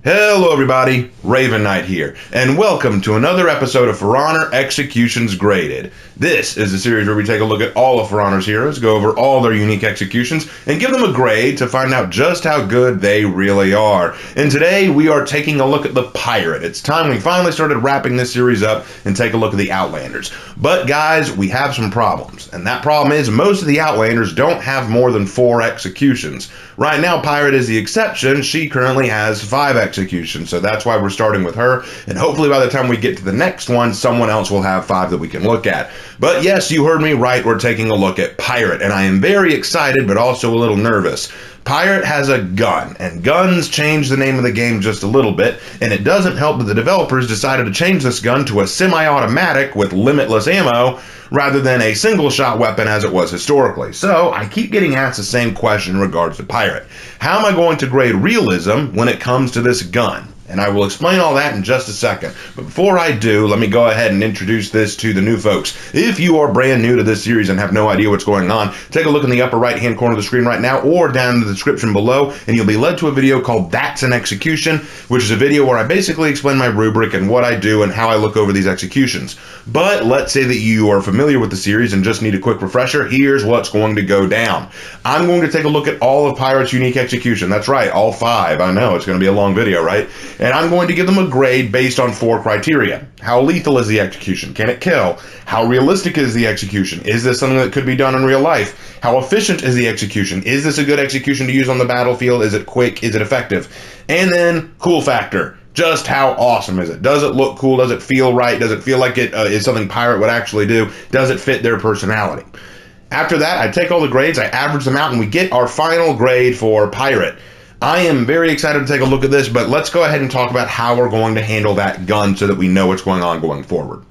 Hello everybody, Raven Knight here, and welcome to another episode of For Honor Executions Graded. This is a series where we take a look at all of For Honor's heroes, go over all their unique executions, and give them a grade to find out just how good they really are. And today we are taking a look at the Pirate. It's time we finally started wrapping this series up and take a look at the Outlanders. But guys, we have some problems, and that problem is most of the Outlanders don't have more than 4 executions. Right now, Pirate is the exception. She currently has 5 executions, so that's why we're starting with her, and hopefully by the time we get to the next one, someone else will have 5 that we can look at. But yes, you heard me right, we're taking a look at Pirate, and I am very excited, but also a little nervous. Pirate has a gun, and guns change the name of the game just a little bit, and it doesn't help that the developers decided to change this gun to a semi-automatic with limitless ammo, rather than a single-shot weapon as it was historically. So, I keep getting asked the same question in regards to Pirate. How am I going to grade realism when it comes to this gun? And I will explain all that in just a second. But before I do, let me go ahead and introduce this to the new folks. If you are brand new to this series and have no idea what's going on, take a look in the upper right-hand corner of the screen right now or down in the description below, and you'll be led to a video called That's an Execution, which is a video where I basically explain my rubric and what I do and how I look over these executions. But let's say that you are familiar with the series and just need a quick refresher. Here's what's going to go down. I'm going to take a look at all of Pirate's unique execution. That's right, all 5. I know, it's going to be a long video, right? And I'm going to give them a grade based on 4 criteria. How lethal is the execution? Can it kill? How realistic is the execution? Is this something that could be done in real life? How efficient is the execution? Is this a good execution to use on the battlefield? Is it quick? Is it effective? And then cool factor. Just how awesome is it? Does it look cool? Does it feel right? Does it feel like it is something Pirate would actually do? Does it fit their personality? After that, I take all the grades, I average them out, and we get our final grade for Pirate. I am very excited to take a look at this, but let's go ahead and talk about how we're going to handle that gun so that we know what's going on going forward.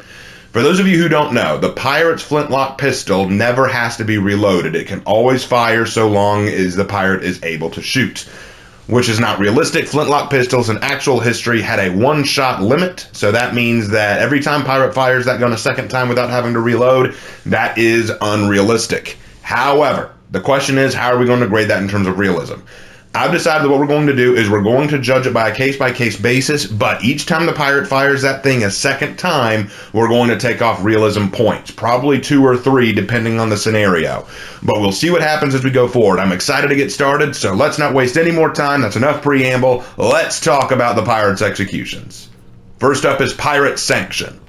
For those of you who don't know, the Pirate's flintlock pistol never has to be reloaded. It can always fire so long as the Pirate is able to shoot, which is not realistic. Flintlock pistols in actual history had a 1-shot limit, so that means that every time Pirate fires that gun a second time without having to reload, that is unrealistic. However, the question is, how are we going to grade that in terms of realism? I've decided that what we're going to do is we're going to judge it by a case-by-case basis, but each time the Pirate fires that thing a second time, we're going to take off realism points, probably 2 or 3 depending on the scenario. But we'll see what happens as we go forward. I'm excited to get started, so let's not waste any more time. That's enough preamble. Let's talk about the Pirate's executions. First up is Pirate Sanction.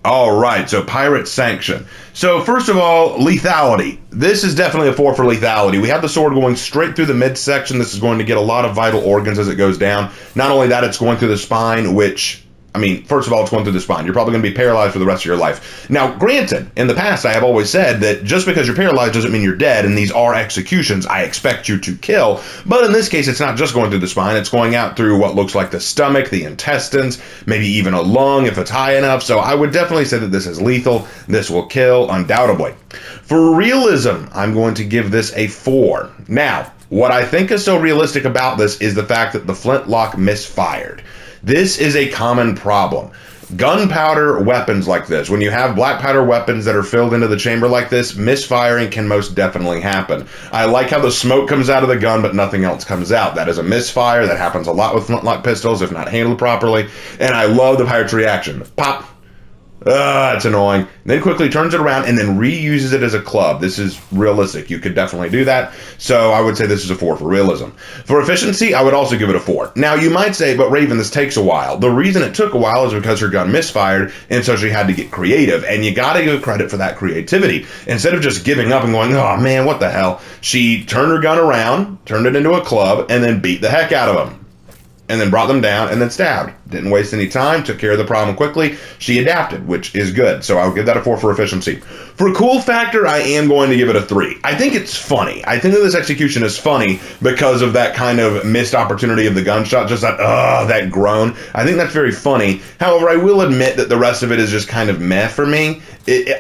All right, so Pirate Sanction. So first of all, lethality. This is definitely a 4 for lethality. We have the sword going straight through the midsection. This is going to get a lot of vital organs as it goes down. Not only that, it's going through the spine, which, I mean, first of all, it's going through the spine. You're probably going to be paralyzed for the rest of your life. Now, granted, in the past, I have always said that just because you're paralyzed doesn't mean you're dead, and these are executions. I expect you to kill. But in this case, it's not just going through the spine. It's going out through what looks like the stomach, the intestines, maybe even a lung if it's high enough. So I would definitely say that this is lethal. This will kill, undoubtedly. For realism, I'm going to give this a 4. Now, what I think is so realistic about this is the fact that the flintlock misfired. This is a common problem. Gunpowder weapons like this, when you have black powder weapons that are filled into the chamber like this, misfiring can most definitely happen. I like how the smoke comes out of the gun, but nothing else comes out. That is a misfire. That happens a lot with flintlock pistols if not handled properly. And I love the Pirate's reaction. Pop. It's annoying. Then quickly turns it around and then reuses it as a club. This is realistic. You could definitely do that. So I would say this is a 4 for realism. For efficiency, I would also give it a 4. Now you might say, but Raven, this takes a while. The reason it took a while is because her gun misfired, and so she had to get creative. And you gotta give credit for that creativity. Instead of just giving up and going, oh man, what the hell? She turned her gun around, turned it into a club, and then beat the heck out of them. And then brought them down and then stabbed. Didn't waste any time, took care of the problem quickly. She adapted, which is good. So I'll give that a 4 for efficiency. For cool factor, I am going to give it a 3. I think it's funny. I think that this execution is funny because of that kind of missed opportunity of the gunshot, just that groan. I think that's very funny. However, I will admit that the rest of it is just kind of meh for me.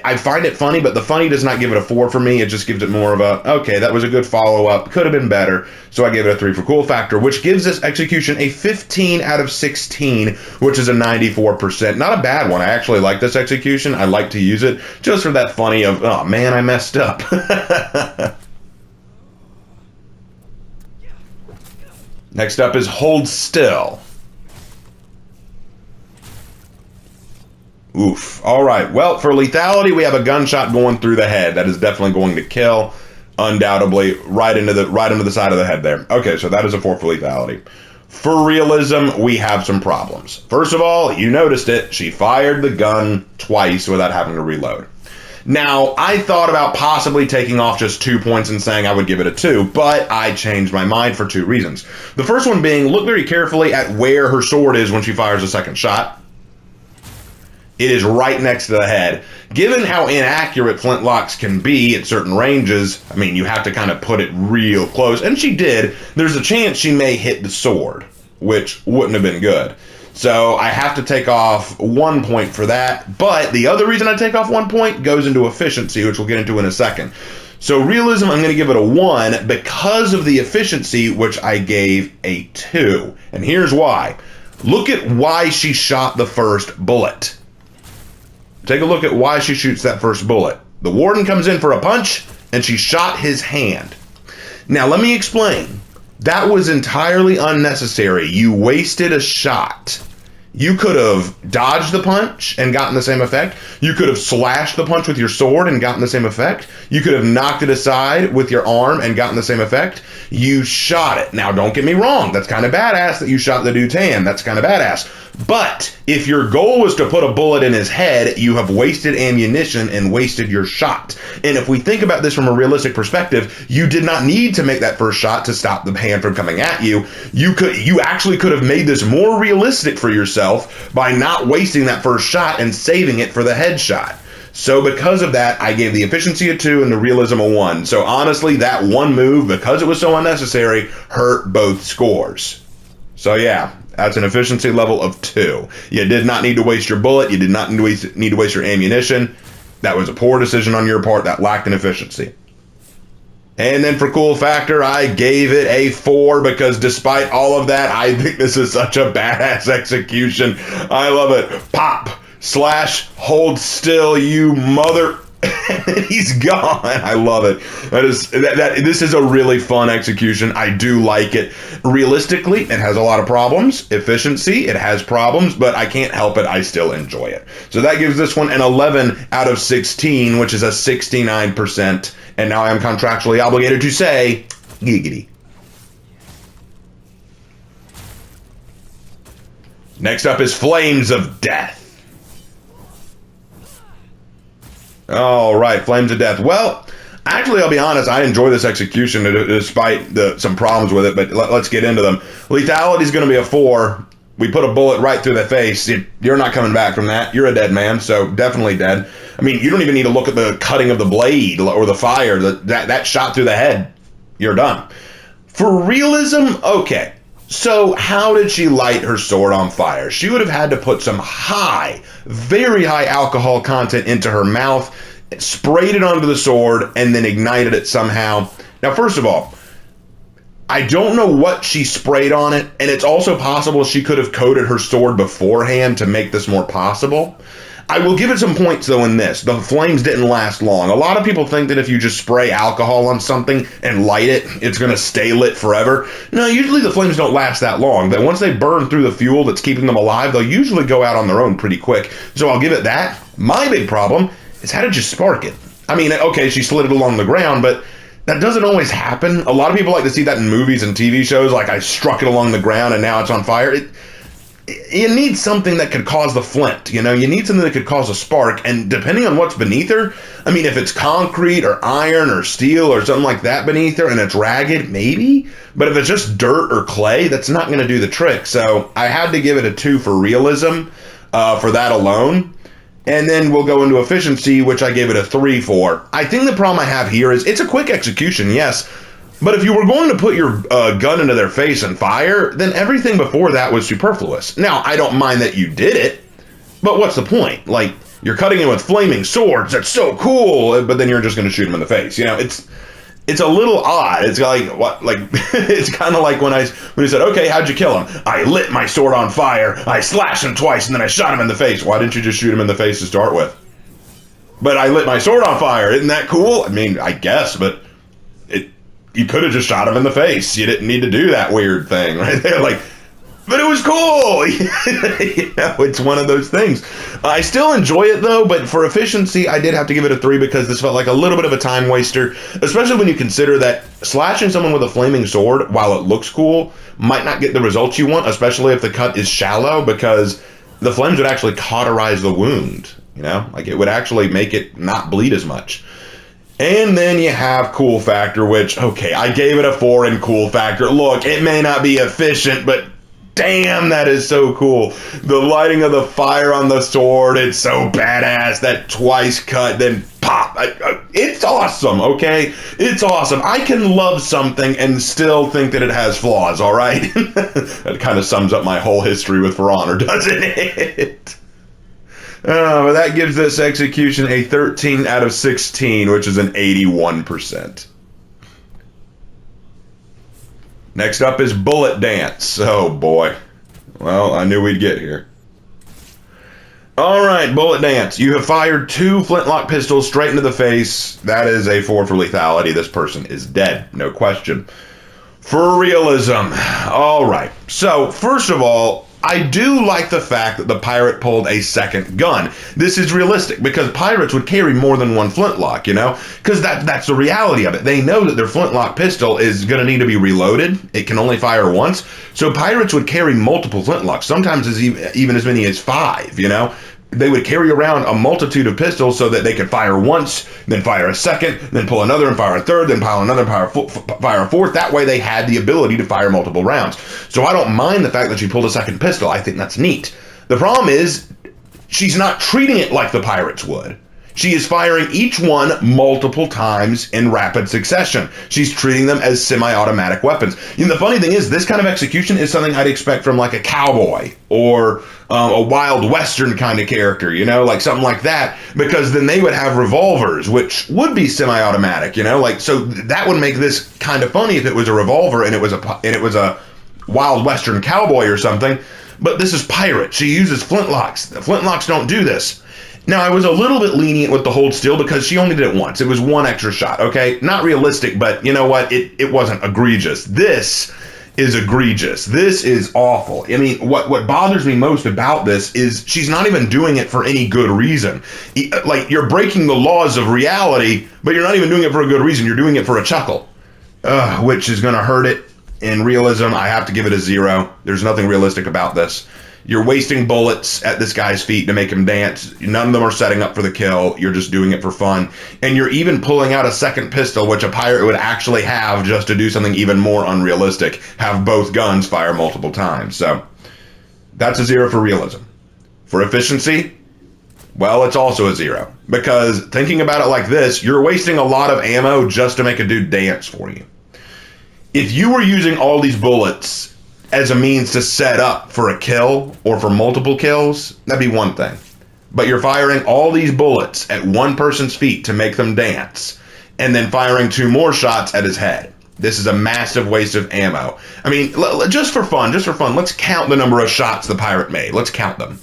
I find it funny, but the funny does not give it a 4 for me. It just gives it more of a, okay, that was a good follow-up. Could have been better. So I gave it a 3 for cool factor, which gives this execution a 15 out of 16, which is a 94%. Not a bad one. I actually like this execution. I like to use it just for that funny of, oh man, I messed up. Next up is hold still. Oof. All right. Well, for lethality, we have a gunshot going through the head. That is definitely going to kill, undoubtedly, right into the side of the head there. Okay, so that is a 4 for lethality. For realism, we have some problems. First of all, you noticed it. She fired the gun twice without having to reload. Now, I thought about possibly taking off just 2 points and saying I would give it a 2, but I changed my mind for 2 reasons. The first one being, look very carefully at where her sword is when she fires a second shot. It is right next to the head. Given how inaccurate flintlocks can be at certain ranges, I mean, you have to kind of put it real close, and she did. There's a chance she may hit the sword, which wouldn't have been good. So I have to take off 1 point for that, but the other reason I take off 1 point goes into efficiency, which we'll get into in a second. So realism, I'm going to give it a 1 because of the efficiency, which I gave a 2. And here's why. Look at why she shot the first bullet. Take a look at why she shoots that first bullet. The warden comes in for a punch, and she shot his hand. Now, let me explain. That was entirely unnecessary. You wasted a shot. You could have dodged the punch and gotten the same effect. You could have slashed the punch with your sword and gotten the same effect. You could have knocked it aside with your arm and gotten the same effect. You shot it. Now, don't get me wrong. That's kind of badass that you shot the dude's hand. That's kind of badass. But if your goal was to put a bullet in his head, you have wasted ammunition and wasted your shot. And if we think about this from a realistic perspective, you did not need to make that first shot to stop the hand from coming at you. You actually could have made this more realistic for yourself by not wasting that first shot and saving it for the headshot. So because of that, I gave the efficiency a 2 and the realism a 1. So honestly, that one move, because it was so unnecessary, hurt both scores. So yeah, that's an efficiency level of 2. You did not need to waste your bullet. You did not need to waste your ammunition. That was a poor decision on your part that lacked in efficiency. And then for cool factor, I gave it a 4 because despite all of that, I think this is such a badass execution. I love it. Pop, slash, hold still, you mother... He's gone. I love it. This is a really fun execution. I do like it. Realistically, it has a lot of problems. Efficiency, it has problems, but I can't help it. I still enjoy it. So that gives this one an 11 out of 16, which is a 69%. And now I am contractually obligated to say, giggity. Next up is Flames of Death. All right, Flames of Death. Well, actually, I'll be honest, I enjoy this execution despite some problems with it, but let's get into them. Lethality is going to be a 4. We put a bullet right through the face. You're not coming back from that. You're a dead man, so definitely dead. I mean, you don't even need to look at the cutting of the blade or the fire. That shot through the head, you're done. For realism, okay. So how did she light her sword on fire? She would have had to put some very high alcohol content into her mouth, sprayed it onto the sword, and then ignited it somehow. Now, first of all, I don't know what she sprayed on it, and it's also possible she could have coated her sword beforehand to make this more possible. I will give it some points, though, in this. The flames didn't last long. A lot of people think that if you just spray alcohol on something and light it, it's going to stay lit forever. No, usually the flames don't last that long. But once they burn through the fuel that's keeping them alive, they'll usually go out on their own pretty quick. So I'll give it that. My big problem is how did you spark it? I mean, okay, she slid it along the ground, but that doesn't always happen. A lot of people like to see that in movies and TV shows, like I struck it along the ground and now it's on fire. You need something that could cause the flint, you know? You need something that could cause a spark, and depending on what's beneath her, I mean, if it's concrete or iron or steel or something like that beneath her and it's ragged, maybe? But if it's just dirt or clay, that's not going to do the trick. So I had to give it a 2 for realism for that alone. And then we'll go into efficiency, which I gave it a 3 for. I think the problem I have here is it's a quick execution, yes. But if you were going to put your gun into their face and fire, then everything before that was superfluous. Now, I don't mind that you did it, but what's the point? Like, you're cutting in with flaming swords, that's so cool, but then you're just going to shoot him in the face. You know, it's a little odd. It's like, what? Like, it's kind of like when he said, okay, how'd you kill him? I lit my sword on fire, I slashed him twice, and then I shot him in the face. Why didn't you just shoot him in the face to start with? But I lit my sword on fire. Isn't that cool? I mean, I guess, but you could have just shot him in the face. You didn't need to do that weird thing right there. Like, but it was cool. It's one of those things. I still enjoy it though, but for efficiency, I did have to give it a 3 because this felt like a little bit of a time waster, especially when you consider that slashing someone with a flaming sword, while it looks cool, might not get the results you want, especially if the cut is shallow, because the flames would actually cauterize the wound, like it would actually make it not bleed as much. And then you have cool factor, which, okay, I gave it a 4 in cool factor. Look, it may not be efficient, but damn, that is so cool. The lighting of the fire on the sword, it's so badass. That twice cut, then pop. It's awesome, okay? It's awesome. I can love something and still think that it has flaws, all right? That kind of sums up my whole history with For Honor, doesn't it? But that gives this execution a 13 out of 16, which is an 81%. Next up is Bullet Dance. Oh boy. Well, I knew we'd get here. Alright, Bullet Dance. You have fired 2 flintlock pistols straight into the face. That is a 4 for lethality. This person is dead. No question. For realism. Alright. So, first of all, I do like the fact that the pirate pulled a second gun. This is realistic because pirates would carry more than one flintlock, because that's the reality of it. They know that their flintlock pistol is going to need to be reloaded. It can only fire once. So pirates would carry multiple flintlocks, sometimes even as many as 5, They would carry around a multitude of pistols so that they could fire once, then fire a second, then pull another and fire a third, then pile another and fire a fourth. That way they had the ability to fire multiple rounds. So I don't mind the fact that she pulled a second pistol. I think that's neat. The problem is she's not treating it like the pirates would. She is firing each one multiple times in rapid succession. She's treating them as semi-automatic weapons. The funny thing is, this kind of execution is something I'd expect from like a cowboy or a Wild Western kind of character, like something like that, because then they would have revolvers, which would be semi-automatic, so that would make this kind of funny if it was a revolver and it was a Wild Western cowboy or something. But this is pirate. She uses flintlocks. The flintlocks don't do this. Now, I was a little bit lenient with the hold still because she only did it once. It was 1 extra shot, okay? Not realistic, but you know what? It wasn't egregious. This is egregious. This is awful. I mean, what bothers me most about this is she's not even doing it for any good reason. Like, you're breaking the laws of reality, but you're not even doing it for a good reason. You're doing it for a chuckle, which is going to hurt it. In realism, I have to give it a 0. There's nothing realistic about this. You're wasting bullets at this guy's feet to make him dance. None of them are setting up for the kill. You're just doing it for fun. And you're even pulling out a second pistol, which a pirate would actually have just to do something even more unrealistic. Have both guns fire multiple times. So that's a 0 for realism. For efficiency, well, it's also a 0. Because thinking about it like this, you're wasting a lot of ammo just to make a dude dance for you. If you were using all these bullets as a means to set up for a kill or for multiple kills, that'd be one thing. But you're firing all these bullets at one person's feet to make them dance, and then firing 2 more shots at his head. This is a massive waste of ammo. I mean, just for fun, let's count the number of shots the pirate made. Let's count them.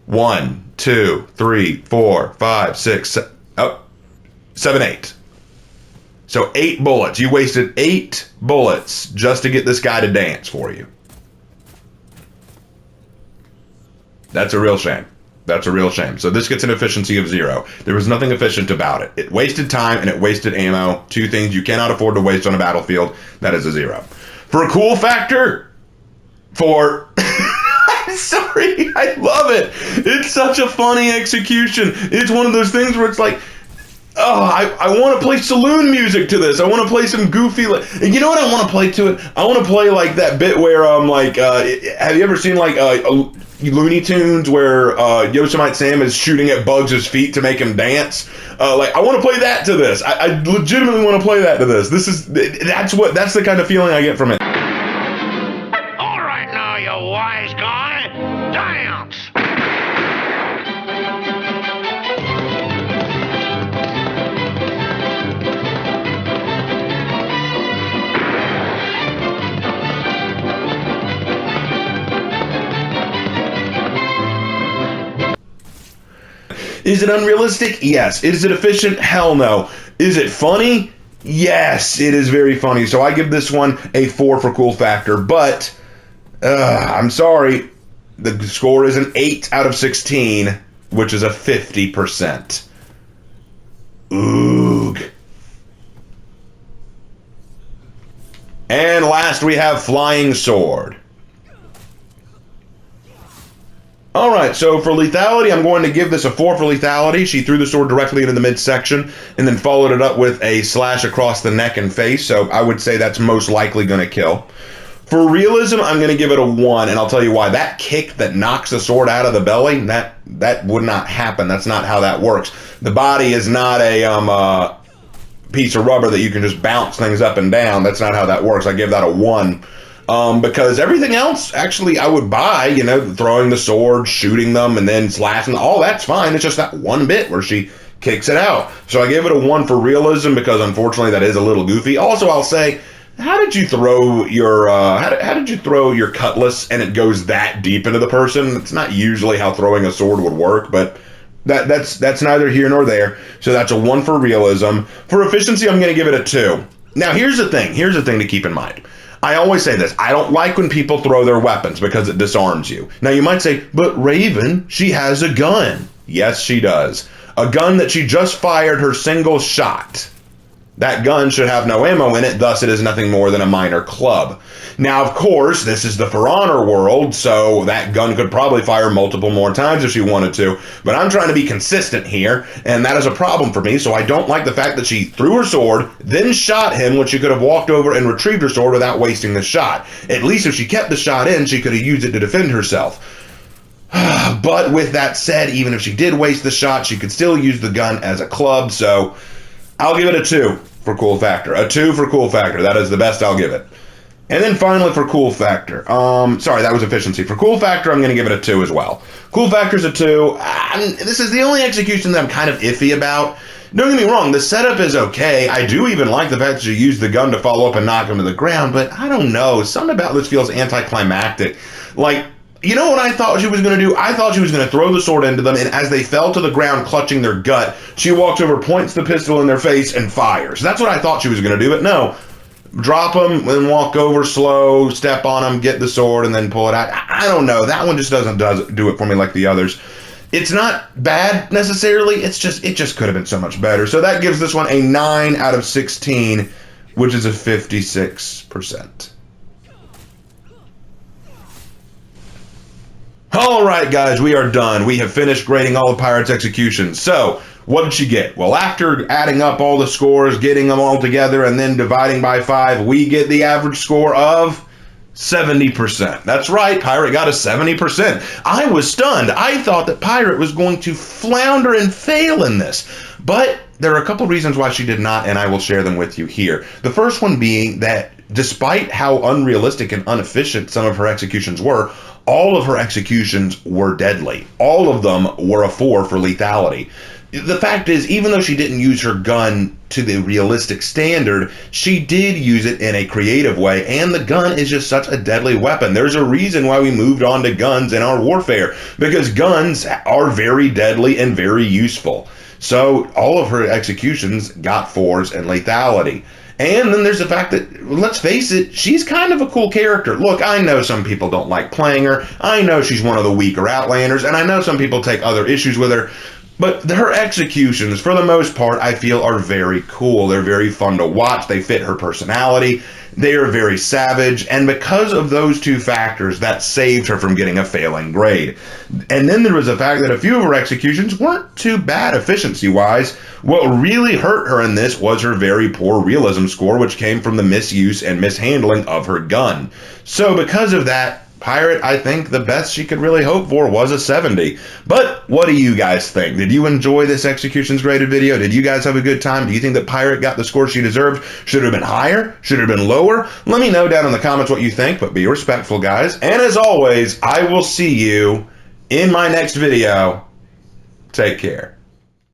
1, 2, 3, 4, 5, 6, 7, 8. So 8 bullets. You wasted 8 bullets just to get this guy to dance for you. That's a real shame. That's a real shame. So this gets an efficiency of 0. There was nothing efficient about it. It wasted time and it wasted ammo. 2 things you cannot afford to waste on a battlefield. That is a 0. For a cool factor, sorry, I love it. It's such a funny execution. It's one of those things where it's like, I want to play saloon music to this. I want to play some goofy, you know what I want to play to it? I want to play like that bit where have you ever seen like Looney Tunes where Yosemite Sam is shooting at Bugs' feet to make him dance? I want to play that to this. I legitimately want to play that to this. That's the kind of feeling I get from it. All right now, you wise guy, dance. Is it unrealistic? Yes. Is it efficient? Hell no. Is it funny? Yes, it is very funny. So I give this one a 4 for cool factor, but I'm sorry. The score is an 8 out of 16, which is a 50%. Oog. And last we have Flying Sword. Alright, so for lethality, I'm going to give this a 4 for lethality. She threw the sword directly into the midsection and then followed it up with a slash across the neck and face, so I would say that's most likely going to kill. For realism, I'm going to give it a 1, and I'll tell you why. That kick that knocks the sword out of the belly, that would not happen. That's not how that works. The body is not a piece of rubber that you can just bounce things up and down. That's not how that works. I give that a 1. Because everything else, actually, I would buy, throwing the sword, shooting them, and then slashing, all that's fine. It's just that one bit where she kicks it out. So I give it a 1 for realism because, unfortunately, that is a little goofy. Also, I'll say, how did you throw your cutlass and it goes that deep into the person? It's not usually how throwing a sword would work, but that's neither here nor there. So that's a 1 for realism. For efficiency, I'm going to give it a 2. Now, here's the thing to keep in mind. I always say this. I don't like when people throw their weapons because it disarms you. Now, you might say, but Raven, she has a gun. Yes, she does. A gun that she just fired her single shot. That gun should have no ammo in it, thus it is nothing more than a minor club. Now, of course, this is the For Honor world, so that gun could probably fire multiple more times if she wanted to, but I'm trying to be consistent here, and that is a problem for me, so I don't like the fact that she threw her sword, then shot him when she could have walked over and retrieved her sword without wasting the shot. At least if she kept the shot in, she could have used it to defend herself. But with that said, even if she did waste the shot, she could still use the gun as a club, so I'll give it a 2 for cool factor. A 2 for cool factor. That is the best I'll give it. And then finally for cool factor. Sorry, that was efficiency. For cool factor, I'm going to give it a 2 as well. Cool factor's a 2. This is the only execution that I'm kind of iffy about. Don't get me wrong, the setup is okay. I do even like the fact that you use the gun to follow up and knock him to the ground, but I don't know. Something about this feels anticlimactic. Like, you know what I thought she was going to do? I thought she was going to throw the sword into them, and as they fell to the ground clutching their gut, she walks over, points the pistol in their face, and fires. That's what I thought she was going to do, but no. Drop them, then walk over slow, step on them, get the sword, and then pull it out. I don't know. That one just doesn't do it for me like the others. It's not bad necessarily. It just could have been so much better. So that gives this one a 9 out of 16, which is a 56%. All right, guys, we are done. We have finished grading all the Pirates' executions. So, what did she get? Well, after adding up all the scores, getting them all together, and then dividing by 5, we get the average score of 70%. That's right, Pirate got a 70%. I was stunned. I thought that Pirate was going to flounder and fail in this. But there are a couple reasons why she did not, and I will share them with you here. The first one being that despite how unrealistic and inefficient some of her executions were, all of her executions were deadly. All of them were a 4 for lethality. The fact is, even though she didn't use her gun to the realistic standard, she did use it in a creative way, and the gun is just such a deadly weapon. There's a reason why we moved on to guns in our warfare, because guns are very deadly and very useful. So all of her executions got 4s in lethality. And then there's the fact that, let's face it, she's kind of a cool character. Look, I know some people don't like playing her. I know she's one of the weaker Outlanders, and I know some people take other issues with her. But her executions, for the most part, I feel are very cool. They're very fun to watch. They fit her personality. They are very savage. And because of those two factors, that saved her from getting a failing grade. And then there was the fact that a few of her executions weren't too bad efficiency-wise. What really hurt her in this was her very poor realism score, which came from the misuse and mishandling of her gun. So because of that, Pirate, I think the best she could really hope for was a 70. But what do you guys think? Did you enjoy this executions graded video? Did you guys have a good time? Do you think that Pirate got the score she deserved? Should it have been higher? Should it have been lower? Let me know down in the comments what you think, but be respectful, guys. And as always, I will see you in my next video. Take care.